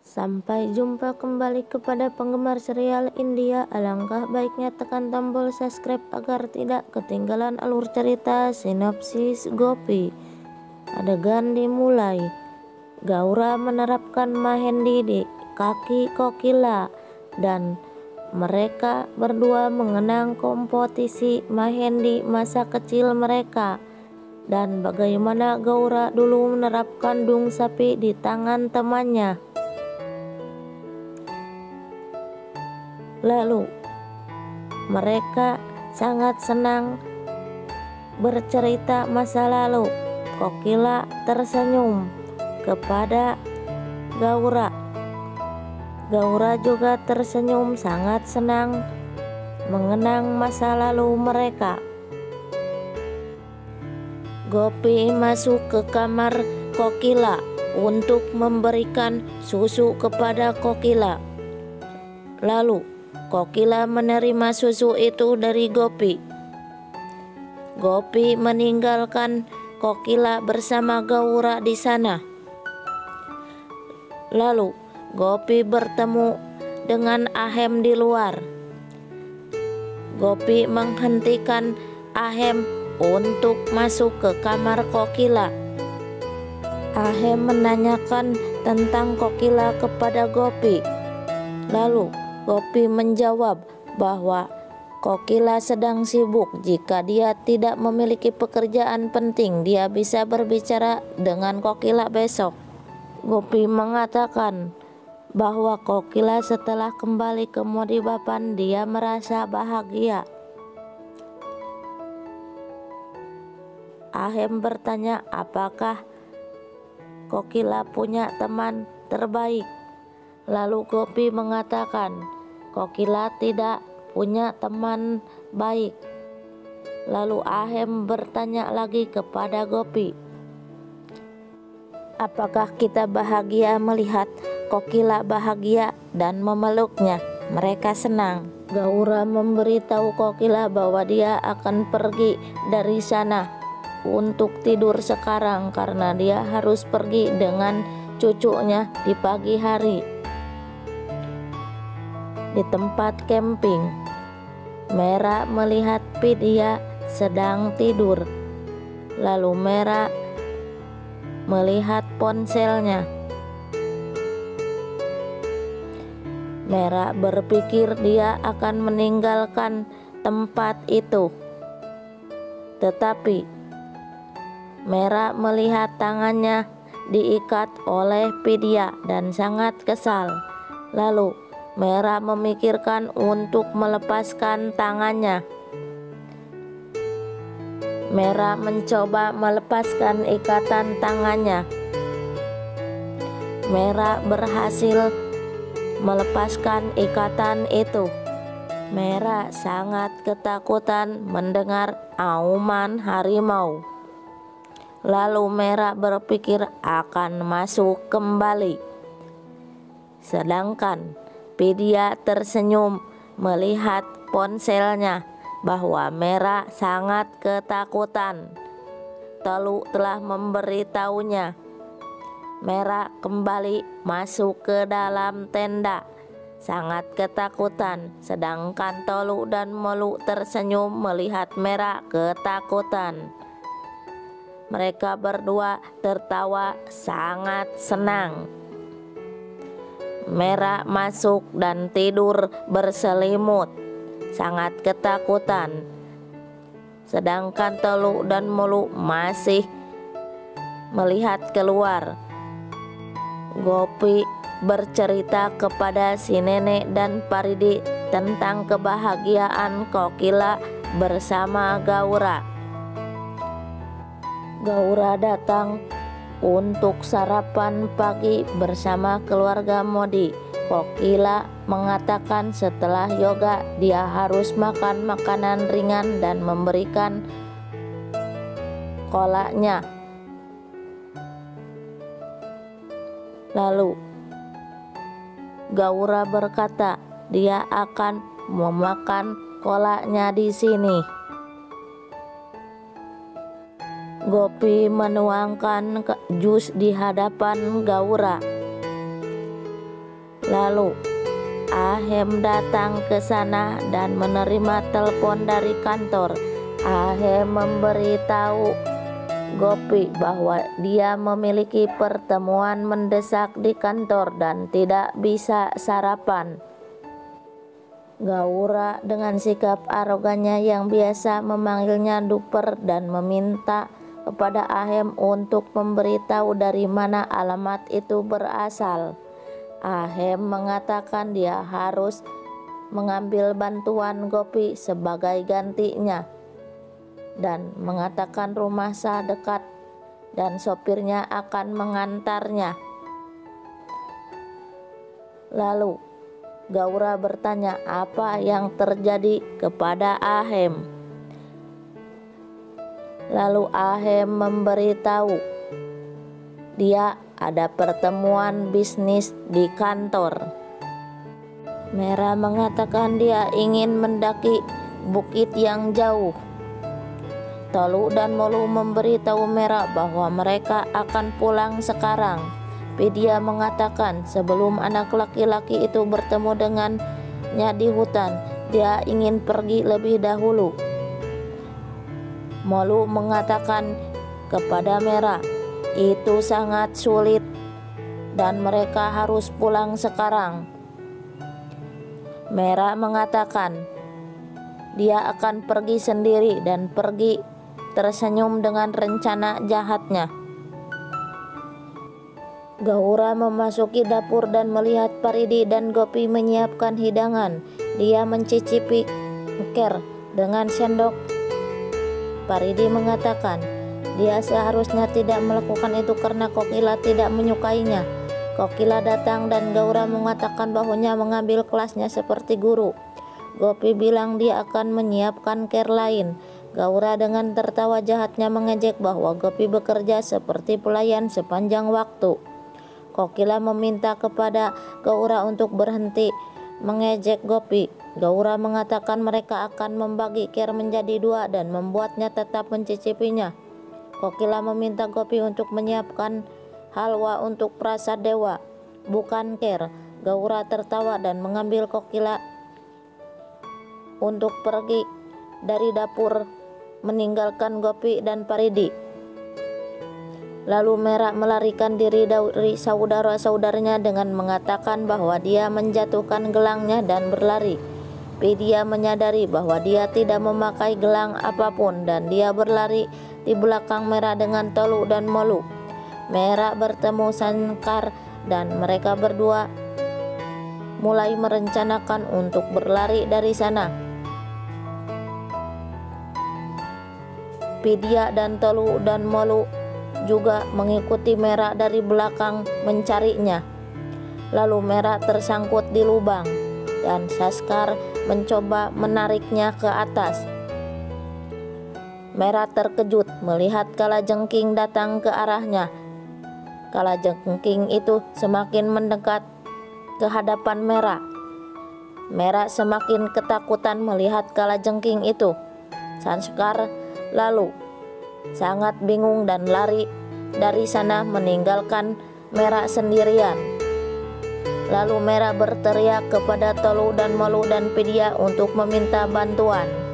Sampai jumpa kembali kepada penggemar serial India. Alangkah baiknya tekan tombol subscribe agar tidak ketinggalan alur cerita sinopsis Gopi. Adegan dimulai. Gaura menerapkan Mahendi di kaki Kokila dan mereka berdua mengenang kompetisi Mahendi masa kecil mereka dan bagaimana Gaura dulu menerapkan dung sapi di tangan temannya. Lalu mereka sangat senang bercerita masa lalu. Kokila tersenyum kepada Gaura. Gaura juga tersenyum sangat senang mengenang masa lalu mereka. Gopi masuk ke kamar Kokila untuk memberikan susu kepada Kokila. Lalu Kokila menerima susu itu dari Gopi. Gopi meninggalkan Kokila bersama Gaura di sana. Lalu Gopi bertemu dengan Ahem di luar. Gopi menghentikan Ahem untuk masuk ke kamar Kokila. Ahem menanyakan tentang Kokila kepada Gopi. Lalu Gopi menjawab bahwa Kokila sedang sibuk. Jika dia tidak memiliki pekerjaan penting, dia bisa berbicara dengan Kokila besok. Gopi mengatakan bahwa Kokila setelah kembali ke Modibapan dia merasa bahagia. Ahem bertanya apakah Kokila punya teman terbaik. Lalu Gopi mengatakan Kokila tidak punya teman baik. Lalu Ahem bertanya lagi kepada Gopi, apakah kita bahagia melihat Kokila bahagia dan memeluknya? Mereka senang. Gaura memberitahu Kokila bahwa dia akan pergi dari sana untuk tidur sekarang karena dia harus pergi dengan cucunya di pagi hari. Di tempat camping, Mera melihat Vidya sedang tidur. Lalu Mera melihat ponselnya. Mera berpikir dia akan meninggalkan tempat itu. Tetapi Mera melihat tangannya diikat oleh Vidya dan sangat kesal. Lalu Mera memikirkan untuk melepaskan tangannya. Mera mencoba melepaskan ikatan tangannya. Mera berhasil melepaskan ikatan itu. Mera sangat ketakutan mendengar auman harimau. Lalu Mera berpikir akan masuk kembali. Sedangkan Vidya tersenyum melihat ponselnya bahwa Mera sangat ketakutan. Telu telah memberitahunya. Mera kembali masuk ke dalam tenda sangat ketakutan, sedangkan Tolu dan Melu tersenyum melihat Mera ketakutan. Mereka berdua tertawa sangat senang. Mera masuk dan tidur berselimut sangat ketakutan, sedangkan Telu dan Melu masih melihat keluar. Gopi bercerita kepada si nenek dan Paridi tentang kebahagiaan Kokila bersama Gaura. Gaura datang untuk sarapan pagi bersama keluarga Modi. Kokila mengatakan setelah yoga dia harus makan makanan ringan dan memberikan kolaknya. Lalu Gaura berkata dia akan memakan kolaknya di sini. Gopi menuangkan jus di hadapan Gaura. Lalu Ahem datang ke sana dan menerima telepon dari kantor. Ahem memberitahu Gopi bahwa dia memiliki pertemuan mendesak di kantor dan tidak bisa sarapan. Gaura dengan sikap arogannya yang biasa memanggilnya Duper dan meminta kepada Ahem untuk memberitahu dari mana alamat itu berasal. Ahem mengatakan dia harus mengambil bantuan Gopi sebagai gantinya dan mengatakan rumah sah dekat dan sopirnya akan mengantarnya. Lalu Gaura bertanya apa yang terjadi kepada Ahem. Lalu Ahem memberitahu dia ada pertemuan bisnis di kantor. Merah mengatakan dia ingin mendaki bukit yang jauh. Tolu dan Molu memberitahu Merah bahwa mereka akan pulang sekarang. Pidia mengatakan sebelum anak laki-laki itu bertemu dengannya di hutan, dia ingin pergi lebih dahulu. Molu mengatakan kepada Merah, itu sangat sulit dan mereka harus pulang sekarang. Merah mengatakan dia akan pergi sendiri dan pergi tersenyum dengan rencana jahatnya. Gaura memasuki dapur dan melihat Paridi dan Gopi menyiapkan hidangan. Dia mencicipi ker dengan sendok. Paridi mengatakan dia seharusnya tidak melakukan itu karena Kokila tidak menyukainya. Kokila datang dan Gaura mengatakan bahunya mengambil kelasnya seperti guru. Gopi bilang dia akan menyiapkan ker lain. Gaura dengan tertawa jahatnya mengejek bahwa Gopi bekerja seperti pelayan sepanjang waktu. Kokila meminta kepada Gaura untuk berhenti mengejek Gopi. Gaura mengatakan mereka akan membagi ker menjadi dua dan membuatnya tetap mencicipinya. Kokila meminta Gopi untuk menyiapkan halwa untuk prasad dewa, bukan ker. Gaura tertawa dan mengambil Kokila untuk pergi dari dapur, meninggalkan Gopi dan Paridi. Lalu Merah melarikan diri dari saudara-saudaranya dengan mengatakan bahwa dia menjatuhkan gelangnya dan berlari. Pidia menyadari bahwa dia tidak memakai gelang apapun dan dia berlari di belakang Merah dengan Tolu dan Molu. Merah bertemu Sankar dan mereka berdua mulai merencanakan untuk berlari dari sana. Pidia dan Tolu dan Molu juga mengikuti Merah dari belakang mencarinya. Lalu Merah tersangkut di lubang dan Saskar mencoba menariknya ke atas. Merah terkejut melihat kalajengking datang ke arahnya. Kalajengking itu semakin mendekat ke hadapan Merah. Merah semakin ketakutan melihat kalajengking itu. Saskar lalu sangat bingung dan lari dari sana meninggalkan Merah sendirian. Lalu Merah berteriak kepada Tolu dan Molu dan Pidia untuk meminta bantuan.